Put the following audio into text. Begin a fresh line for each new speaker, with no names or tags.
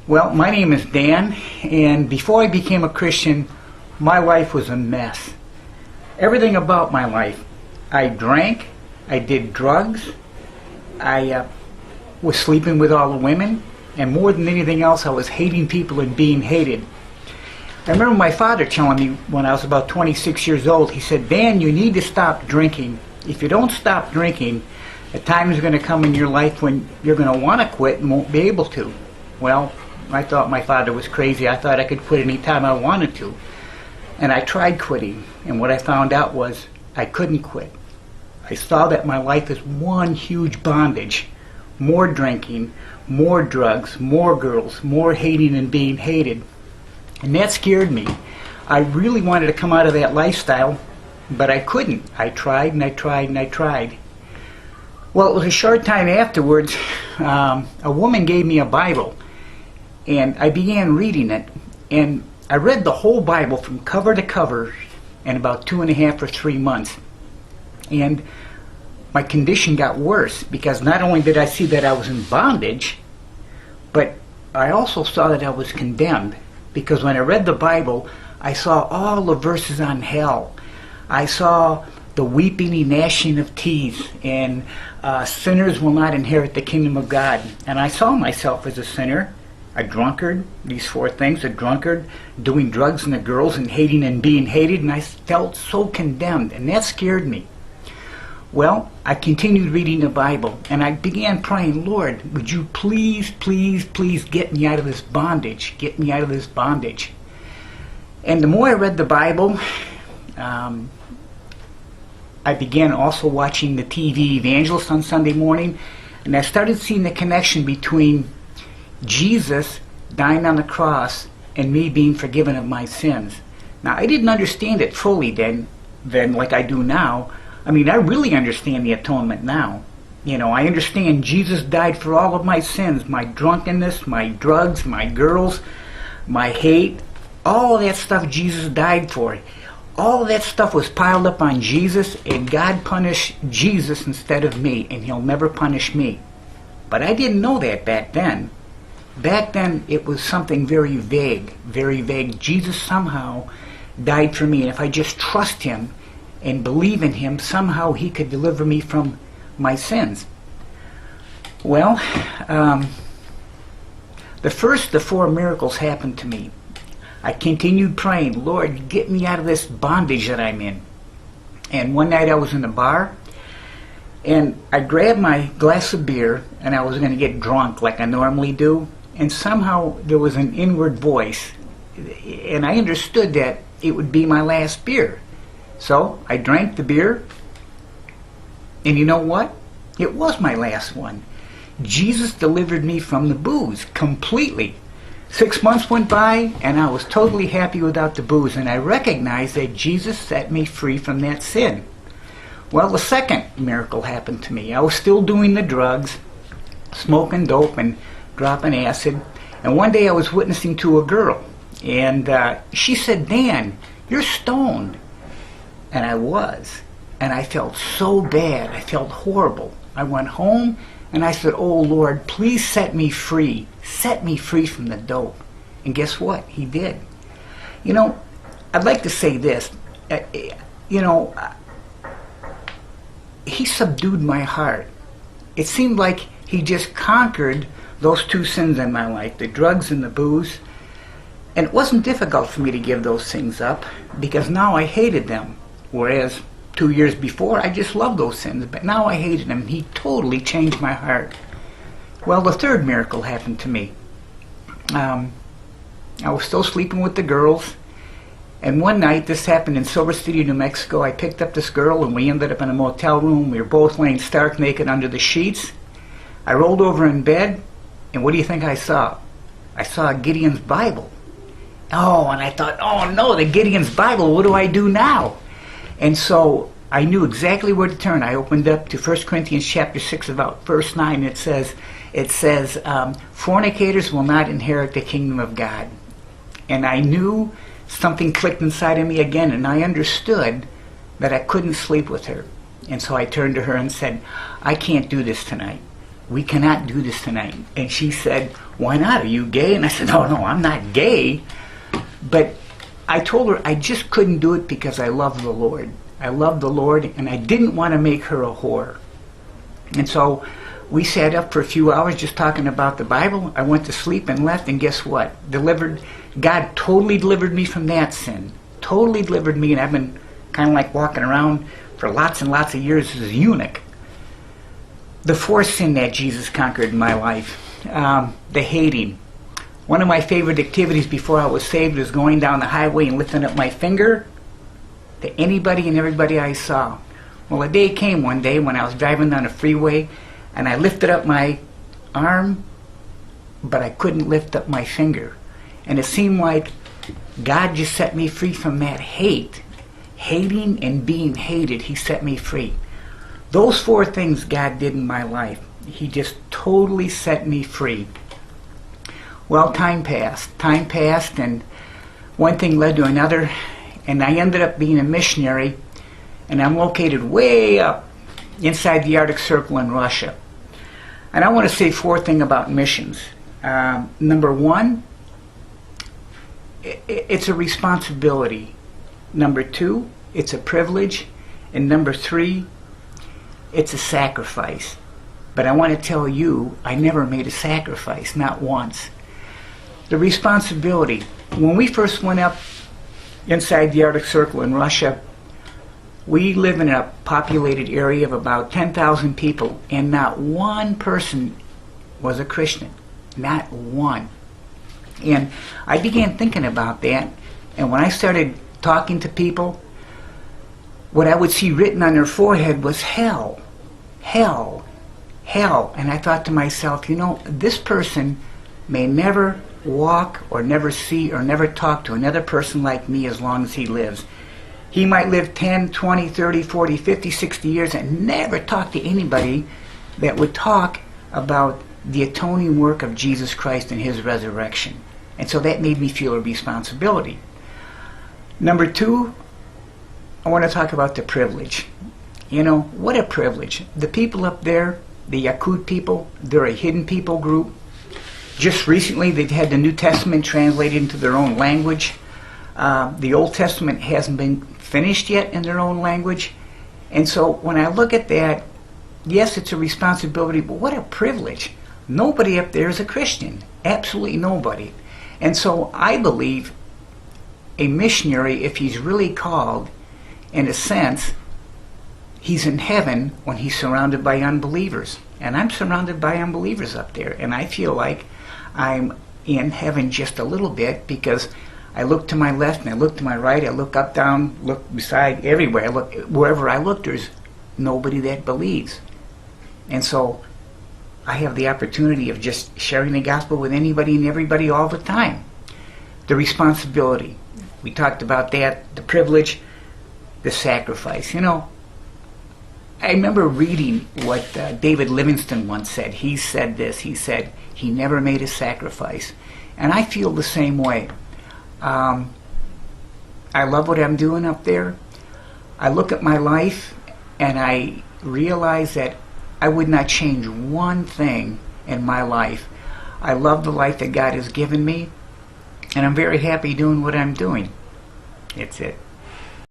Well, my name is Dan, and before I became a Christian, my life was a mess. Everything about my life. I drank, I did drugs, I was sleeping with all the women, and more than anything else, I was hating people and being hated. I remember my father telling me when I was about 26 years old, he said, Dan, you need to stop drinking. If you don't stop drinking, a time is going to come in your life when you're going to want to quit and won't be able to. Well, I thought my father was crazy. I thought I could quit any time I wanted to. And I tried quitting, and what I found out was I couldn't quit. I saw that my life is one huge bondage. More drinking, more drugs, more girls, more hating and being hated. And that scared me. I really wanted to come out of that lifestyle, but I couldn't. I tried and I tried and I tried. Well, it was a short time afterwards, a woman gave me a Bible, and I began reading it, and I read the whole Bible from cover to cover in about 2.5 or 3 months. And my condition got worse because not only did I see that I was in bondage, but I also saw that I was condemned. Because when I read the Bible, I saw all the verses on hell. I saw the weeping and gnashing of teeth, and sinners will not inherit the kingdom of God. And I saw myself as a sinner, a drunkard, these 4 things, a drunkard, doing drugs and the girls and hating and being hated, and I felt so condemned, and that scared me. Well, I continued reading the Bible, and I began praying, Lord, would you please, please, please get me out of this bondage, get me out of this bondage. And the more I read the Bible, I began also watching the TV evangelist on Sunday morning, and I started seeing the connection between Jesus dying on the cross and me being forgiven of my sins. Now, I didn't understand it fully then like I do now. I mean, I really understand the atonement now. You know, I understand Jesus died for all of my sins, my drunkenness, my drugs, my girls, my hate, all of that stuff Jesus died for. All of that stuff was piled up on Jesus, and God punished Jesus instead of me, and He'll never punish me. But I didn't know that back then. Back then, it was something very vague, very vague. Jesus somehow died for me, and if I just trust Him and believe in Him, somehow He could deliver me from my sins. Well, the first of 4 miracles happened to me. I continued praying, Lord, get me out of this bondage that I'm in. And one night I was in a bar, and I grabbed my glass of beer, and I was going to get drunk like I normally do, and somehow there was an inward voice, and I understood that it would be my last beer. So I drank the beer, and you know what? It was my last one. Jesus delivered me from the booze completely. 6 months went by, and I was totally happy without the booze, and I recognized that Jesus set me free from that sin. Well, the second miracle happened to me. I was still doing the drugs, smoking dope and dropping acid, and one day I was witnessing to a girl, and she said, Dan, you're stoned. And I was, and I felt so bad. I felt horrible. I went home, and I said, oh, Lord, please set me free. Set me free from the dope. And guess what? He did. You know, I'd like to say this. He subdued my heart. It seemed like He just conquered those 2 sins in my life, the drugs and the booze. And it wasn't difficult for me to give those things up, because now I hated them. Whereas 2 years before, I just loved those sins, but now I hated Him. He totally changed my heart. Well, the third miracle happened to me. I was still sleeping with the girls, and one night, this happened in Silver City, New Mexico, I picked up this girl, and we ended up in a motel room. We were both laying stark naked under the sheets. I rolled over in bed, and what do you think I saw? I saw Gideon's Bible. Oh, and I thought, oh no, the Gideon's Bible, what do I do now? And so I knew exactly where to turn. I opened up to 1 Corinthians chapter 6, about verse 9. It says, fornicators will not inherit the kingdom of God. And I knew something clicked inside of me again, and I understood that I couldn't sleep with her. And so I turned to her and said, I can't do this tonight. We cannot do this tonight. And she said, "Why not? Are you gay?" And I said, "No, no, I'm not gay." But I told her I just couldn't do it because I love the Lord. I love the Lord, and I didn't want to make her a whore. And so we sat up for a few hours just talking about the Bible. I went to sleep and left, and guess what? God totally delivered me from that sin. Totally delivered me, and I've been kind of like walking around for lots and lots of years as a eunuch. The fourth sin that Jesus conquered in my life, the hating. One of my favorite activities before I was saved was going down the highway and lifting up my finger to anybody and everybody I saw. Well, a day came one day when I was driving down the freeway, and I lifted up my arm, but I couldn't lift up my finger. And it seemed like God just set me free from that hate. Hating and being hated, He set me free. Those four things God did in my life. He just totally set me free. Well, time passed, and one thing led to another, and I ended up being a missionary, and I'm located way up inside the Arctic Circle in Russia. And I want to say four things about missions. Number one, it's a responsibility. Number two, it's a privilege. And number three, it's a sacrifice. But I want to tell you, I never made a sacrifice, not once. The responsibility. When we first went up inside the Arctic Circle in Russia, we live in a populated area of about 10,000 people, and not one person was a Christian. Not one. And I began thinking about that, and when I started talking to people, what I would see written on their forehead was hell, hell, hell. And I thought to myself, this person may never walk or never see or never talk to another person like me as long as he lives. He might live 10, 20, 30, 40, 50, 60 years and never talk to anybody that would talk about the atoning work of Jesus Christ and His resurrection. And so that made me feel a responsibility. Number two, I want to talk about the privilege. What a privilege. The people up there, the Yakut people, they're a hidden people group. Just recently, they've had the New Testament translated into their own language. The Old Testament hasn't been finished yet in their own language. And so when I look at that, yes, it's a responsibility, but what a privilege. Nobody up there is a Christian. Absolutely nobody. And so I believe a missionary, if he's really called, in a sense, he's in heaven when he's surrounded by unbelievers. And I'm surrounded by unbelievers up there. And I feel like I'm in heaven just a little bit because I look to my left and I look to my right, I look up, down, look beside, everywhere. I look, wherever I look, there's nobody that believes. And so I have the opportunity of just sharing the gospel with anybody and everybody all the time. The responsibility. We talked about that, the privilege, the sacrifice. I remember reading what David Livingstone once said. He said this, he said, he never made a sacrifice. And I feel the same way. I love what I'm doing up there. I look at my life and I realize that I would not change one thing in my life. I love the life that God has given me, and I'm very happy doing what I'm doing. That's it.